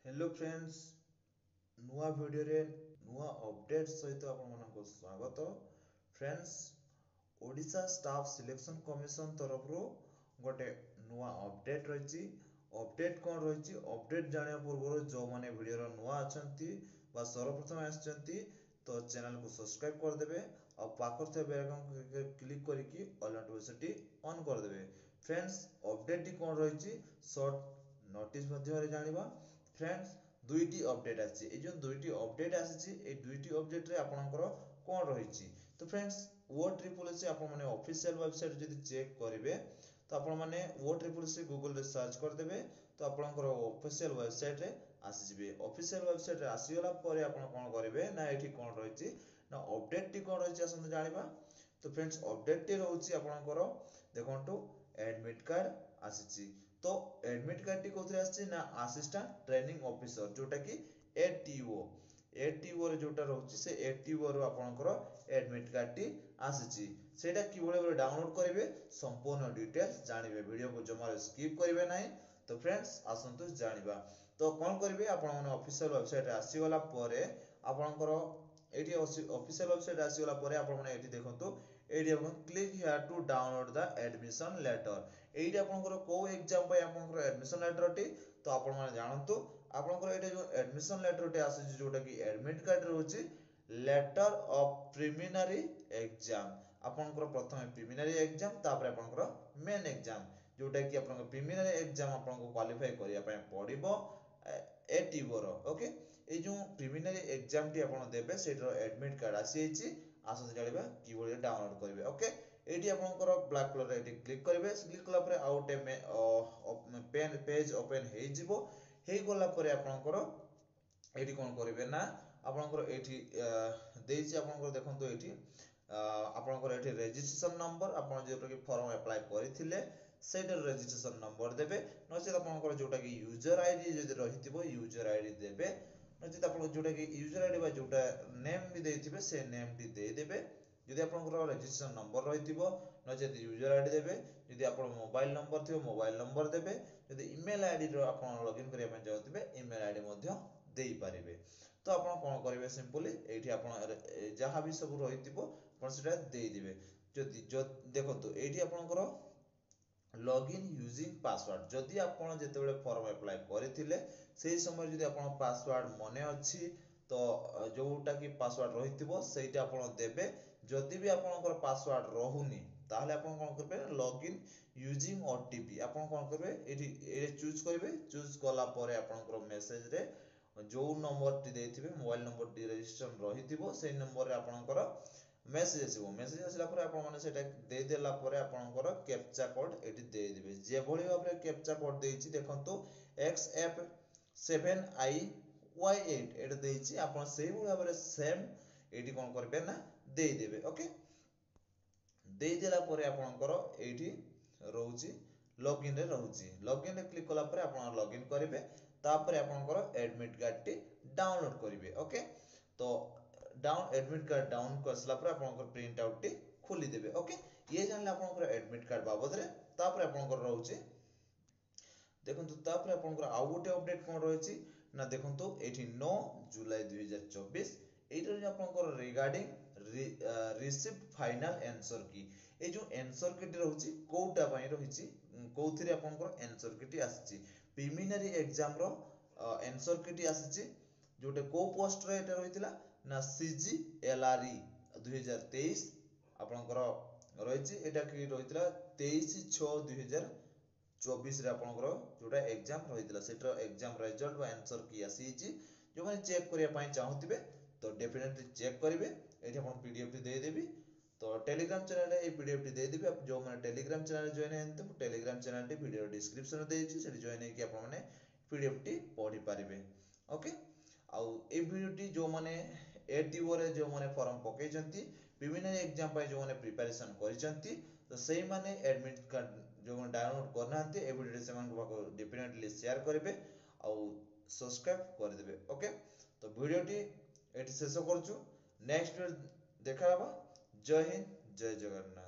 Hello friends नुआ video रे नुआ अपडेट सहित आपण मानको स्वागत friends Odisha staff selection commission तरफ रो गोटे नुआ अपडेट रही अपडेट कौन रही अपडेट जानिया पूर्व जो माने वीडियो रो नुआ अछंती बा सर्वप्रथम आछंती तो चैनल को सब्सक्राइब कर देबे और पाखर थे बेल आइकन को क्लिक करिकी ऑल नोटिफिकेशन ऑन कर देबे फ्रेंड्स अपडेट टी कौन रही शॉर्ट नोटिस माध्यम जानिबा फ्रेंड्स दुईटी अपडेट आछि ए जो दुईटी अपडेट आछि ए दुईटी अपडेट रे आपनकर कोन रहिछि तो फ्रेंड्स वो ट्रिपल एस आपन माने ऑफिशियल वेबसाइट जदि चेक करिवे तो आपन माने वो ट्रिपल एस गूगल रे सर्च कर देबे तो आपनकर ऑफिशियल वेबसाइट रे आसी जिवे ऑफिशियल वेबसाइट रे आसी गला परे आपन कोन करिवे ना एठी कोन रहिछि ना अपडेट टी कोन रहिछि आसन जानिबा तो फ्रेंड्स अपडेट टी रहउछि आपनकर देखंतु एडमिट कार्ड आसीछि तो एडमिट कार्ड टी कोथरे आछि ना असिस्टेंट ट्रेनिंग ऑफिसर जोटा कि एटीओ रे जोटा रहउछि से एटीओ रो आपनकर एडमिट कार्ड टी आसीछि सेटा किबळे बळे डाउनलोड करिवे संपूर्ण डिटेल्स जानिबे वीडियो को जमा स्किप करिवे नाही तो फ्रेंड्स आसंतु जानिबा तो कोन करिवे आपण माने ऑफिशियल वेबसाइट रे आसी गला परे आपनकर एटी ऑफिशियल वेबसाइट आसी गला परे आपण माने एटी देखंतु एटी आपण click here to download the admission letter एटी आपनकर को एग्जाम पय आपनकर एडमिशन लेटर टी तो आपण माने जानंतु आपनकर एटी जो एडमिशन लेटर टी आसी जोटा कि एडमिट कार्ड रहउची लेटर ऑफ प्रिलिमिनरी एग्जाम आपनकर प्रथम प्रिलिमिनरी एग्जाम तापर आपनकर मेन एग्जाम जोटा कि आपनकर प्रिलिमिनरी एग्जाम आपनको क्वालिफाई करिया पय पडिबो एटीओ रो ओके ए जो प्रिलिमिनरी एग्जाम टी आपण देबे सेटर एडमिट कार्ड आसी छि आसो जानिबा किबोले डाउनलोड करिवे ओके एटी आपनकर ब्लैक कलर रे एटी क्लिक करिवे क्लिक कला परे आउट पेन पेज ओपन हे जिवो हे गला परे आपनकर एटी कोन करिवे ना आपनकर एटी देछि आपनकर देखंतु एटी आपनकर एटी रजिस्ट्रेशन नंबर आपन जेटा कि फॉर्म अप्लाई करिथिले सेटर रजिस्ट्रेशन नंबर देबे नचे आपनकर जोटा कि यूजर आईडी जदि रहितिबो यूजर आईडी देबे नचे आपन जोटा कि यूजर आईडी बा जोटा नेम भी देथिबे से नेम टी दे देबे जदि आपनकर रजिस्ट्रेशन नंबर रहितिबो नचे यूजर आईडी देबे जदि आपन मोबाइल नंबर थिबो मोबाइल नंबर देबे जदि ईमेल आईडी रो आपन लॉगिन करिया पय जाउतिबे ईमेल आईडी मध्य देई पारिबे तो आपन कोन करिवे सिंपली एठी आपन जहां भी सब रहितिबो आपन सेटा देई दिबे जदि देखंतु एठी आपनकर लॉगिन यूजिंग पासवर्ड जदि आपण जेतेबेले फॉर्म अप्लाई करिथिले सेही समय जदि आपण पासवर्ड मने अछि तो जोटा कि पासवर्ड रहितिबो सेटा आपण देबे जदि भी आपनकर पासवर्ड रहुनी ताहले आपण कोन करबे लॉगिन यूजिंग ओटीपी आपण कोन करबे एठी ए चूज करबे चूज कला परे आपनकर मेसेज रे जो नंबर टी देथिबे मोबाइल नंबर टी रजिस्ट्रेशन रहितिबो सेही नंबर रे आपनकर मेसेज आसीबो मेसेज आसिला परे आपण माने सेटा दे देला परे आपनकर कैप्चा कोड एटी दे दिबे जे भली भाबरे कैप्चा कोड देछि देखंतु XF7IY8 एटा देछि आपण सेही भली भाबरे सेम एटी कोन करबे ना दे देबे ओके दे देला परे आपनकर एटी रहउची लॉगिन रे रहउची लॉगिन रे क्लिक कला परे आपण लॉगिन करिवे तापरे आपनकर एडमिट कार्ड टी डाउनलोड करिवे ओके तो डाउन एडमिट कार्ड डाउन करसला पर आपनकर प्रिंट आउट टी खोली देबे ओके ये जानले आपनकर एडमिट कार्ड बाबत रे तापर आपनकर रहउची देखंतु तापर आपनकर आउ गोटे अपडेट कोन रहछि ना देखंतु एठी 9 जुलाई 2024 एटर जे आपनकर रिगार्डिंग रिसिप्ट फाइनल आंसर की ए जो आंसर की रहउची कोटा पई रहिछि कोथिरे आपनकर आंसर की आछि प्रिलिमिनरी एग्जाम रो आंसर की आछि जोटे को पोस्ट रे एटा रहितला ना CGLRE 2023 आपनकर रहिछि एटा कि रहितला 23/6/2024 रे आपनकर जोटा एग्जाम रहितला सेटर एग्जाम रिजल्ट व आंसर की आसीछि जो माने चेक करिया पय चाहतिबे तो डेफिनेटली चेक करिवे एठी आपन पीडीएफ टी दे देबी तो टेलीग्राम चैनल रे ए पीडीएफ टी दे देबी आप जो माने टेलीग्राम चैनल जॉइन हेंते टेलीग्राम चैनल टी वीडियो डिस्क्रिप्शन रे देछि सेठी जॉइन हे कि आपन माने पीडीएफ टी पढी पारिबे ओके आउ ए वीडियो टी जो माने एटीओ रे जो माने फॉर्म पकै जंती विभिन्न एग्जाम पय जो माने प्रिपरेशन करि जंती तो सेही माने एडमिट कार्ड जो माने डाउनलोड करनांती ए वीडियो से मान को डेफिनेटली शेयर करिवे आउ सब्सक्राइब कर देबे ओके तो वीडियो टी एटी शेष करछु नेक्स्ट वीडियो देखा हबा जय हिंद जय जगन्नाथ।